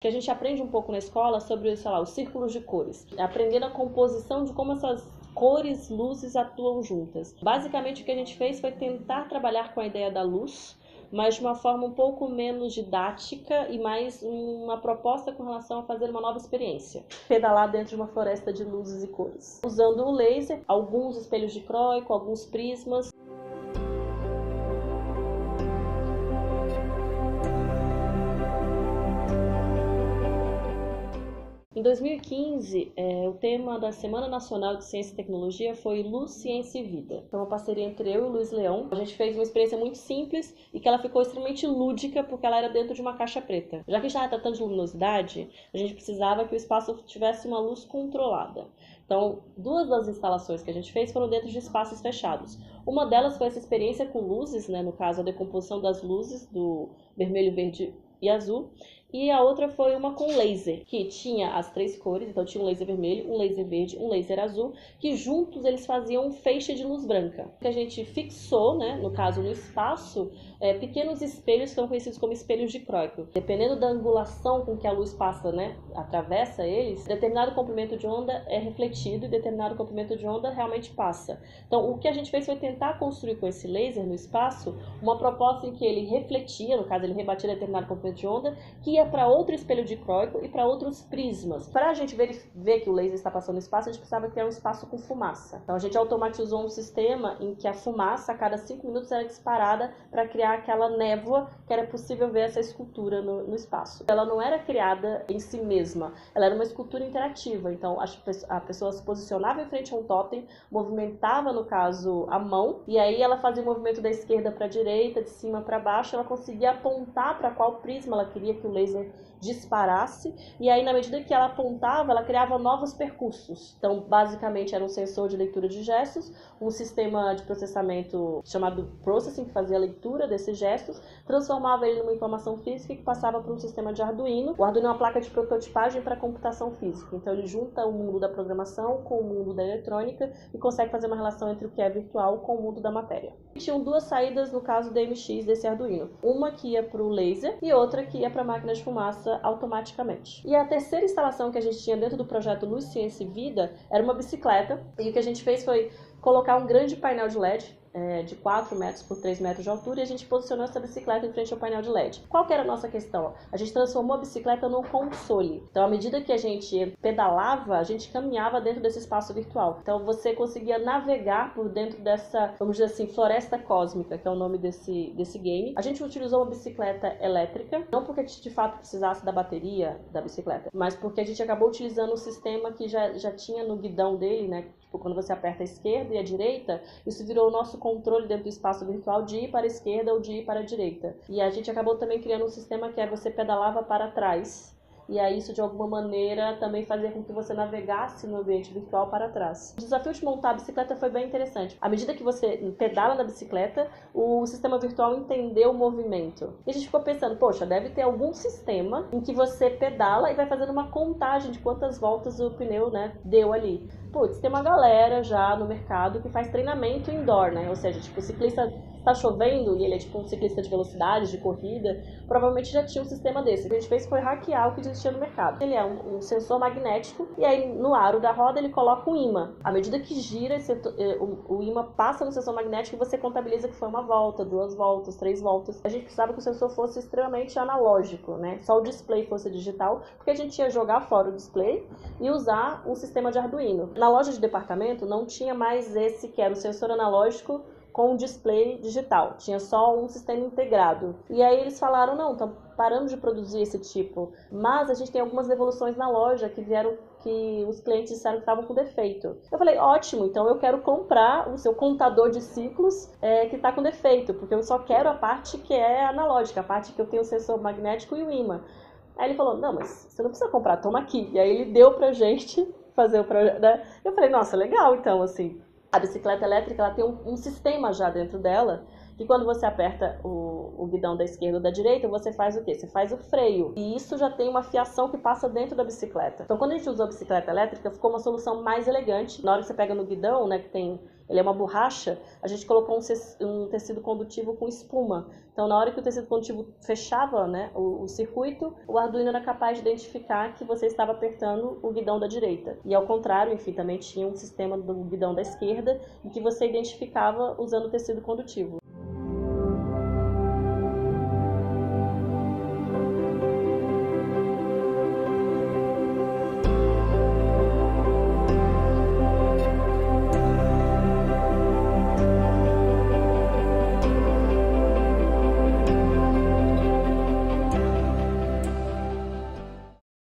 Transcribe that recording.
Que a gente aprende um pouco na escola sobre, sei lá, os círculos de cores, aprendendo a composição de como essas cores, luzes atuam juntas. Basicamente o que a gente fez foi tentar trabalhar com a ideia da luz, mas de uma forma um pouco menos didática e mais uma proposta com relação a fazer uma nova experiência. Pedalar dentro de uma floresta de luzes e cores. Usando o laser, alguns espelhos dicróico, alguns prismas. Em 2015, o tema da Semana Nacional de Ciência e Tecnologia foi Luz, Ciência e Vida. Foi uma parceria entre eu e o Luiz Leão. A gente fez uma experiência muito simples e que ela ficou extremamente lúdica porque ela era dentro de uma caixa preta. Já que a gente estava tratando de luminosidade, a gente precisava que o espaço tivesse uma luz controlada. Então, duas das instalações que a gente fez foram dentro de espaços fechados. Uma delas foi essa experiência com luzes, no caso a decomposição das luzes do vermelho, verde e azul. E a outra foi uma com laser, que tinha as três cores, então tinha um laser vermelho, um laser verde, um laser azul, que juntos eles faziam um feixe de luz branca. Que a gente fixou, no caso no espaço, pequenos espelhos que são conhecidos como espelhos dicróico. Dependendo da angulação com que a luz passa, atravessa eles, determinado comprimento de onda é refletido e determinado comprimento de onda realmente passa. Então o que a gente fez foi tentar construir com esse laser no espaço uma proposta em que ele refletia, no caso ele rebatia determinado comprimento de onda, que ia para outro espelho dicróico e para outros prismas. Para a gente ver que o laser está passando no espaço, a gente precisava criar um espaço com fumaça. Então a gente automatizou um sistema em que a fumaça a cada 5 minutos era disparada para criar aquela névoa que era possível ver essa escultura no espaço. Ela não era criada em si mesma, ela era uma escultura interativa. Então a pessoa se posicionava em frente a um totem, movimentava, no caso, a mão, e aí ela fazia o movimento da esquerda para a direita, de cima para baixo, ela conseguia apontar para qual prisma ela queria que o laser disparasse, e aí na medida que ela apontava, ela criava novos percursos. Então basicamente era um sensor de leitura de gestos, um sistema de processamento chamado Processing, que fazia a leitura desses gestos, transformava ele numa informação física que passava para um sistema de Arduino. O Arduino é uma placa de prototipagem para computação física, então ele junta o mundo da programação com o mundo da eletrônica e consegue fazer uma relação entre o que é virtual com o mundo da matéria. Tinham duas saídas no caso do MX desse Arduino, uma que ia para o laser e outra que ia para a máquina de fumaça automaticamente. E a terceira instalação que a gente tinha dentro do projeto Luz, Ciência e Vida era uma bicicleta, e o que a gente fez foi colocar um grande painel de LED de 4 metros por 3 metros de altura, e a gente posicionou essa bicicleta em frente ao painel de LED. Qual que era a nossa questão? A gente transformou a bicicleta num console. Então, à medida que a gente pedalava, a gente caminhava dentro desse espaço virtual. Então, você conseguia navegar por dentro dessa, vamos dizer assim, floresta cósmica, que é o nome desse game. A gente utilizou uma bicicleta elétrica, não porque a gente de fato precisasse da bateria da bicicleta, mas porque a gente acabou utilizando um sistema que já tinha no guidão dele, Tipo, quando você aperta a esquerda e a direita, isso virou o nosso controle dentro do espaço virtual de ir para a esquerda ou de ir para a direita. E a gente acabou também criando um sistema que você pedalava para trás. E aí isso de alguma maneira também fazia com que você navegasse no ambiente virtual para trás. O desafio de montar a bicicleta foi bem interessante. À medida que você pedala na bicicleta, o sistema virtual entendeu o movimento. E a gente ficou pensando, poxa, deve ter algum sistema em que você pedala e vai fazendo uma contagem de quantas voltas o pneu, deu ali. Putz, tem uma galera já no mercado que faz treinamento indoor, Ou seja, tipo, o ciclista está chovendo e ele é tipo um ciclista de velocidade, de corrida, provavelmente já tinha um sistema desse. O que a gente fez foi hackear o que existia no mercado. Ele é um sensor magnético e aí no aro da roda ele coloca um ímã. À medida que gira, o ímã passa no sensor magnético e você contabiliza que foi uma volta, 2 voltas, 3 voltas. A gente precisava que o sensor fosse extremamente analógico, Só o display fosse digital, porque a gente ia jogar fora o display e usar um sistema de Arduino. Na loja de departamento não tinha mais esse que era o sensor analógico com um display digital, tinha só um sistema integrado. E aí eles falaram, não, então paramos de produzir esse tipo, mas a gente tem algumas devoluções na loja que vieram que os clientes disseram que estavam com defeito. Eu falei, ótimo, então eu quero comprar o seu contador de ciclos que está com defeito, porque eu só quero a parte que é analógica, a parte que eu tenho o sensor magnético e o ímã. Aí ele falou, não, mas você não precisa comprar, toma aqui. E aí ele deu pra gente fazer o projeto, Eu falei, nossa, legal, então, assim, a bicicleta elétrica ela tem um sistema já dentro dela que quando você aperta o guidão da esquerda ou da direita, você faz o quê? Você faz o freio. E isso já tem uma fiação que passa dentro da bicicleta. Então, quando a gente usou a bicicleta elétrica, ficou uma solução mais elegante. Na hora que você pega no guidão, né, que tem... Ele é uma borracha, a gente colocou um tecido condutivo com espuma. Então, na hora que o tecido condutivo fechava, né, o circuito, o Arduino era capaz de identificar que você estava apertando o guidão da direita. E ao contrário, enfim, também tinha um sistema do guidão da esquerda, em que você identificava usando o tecido condutivo.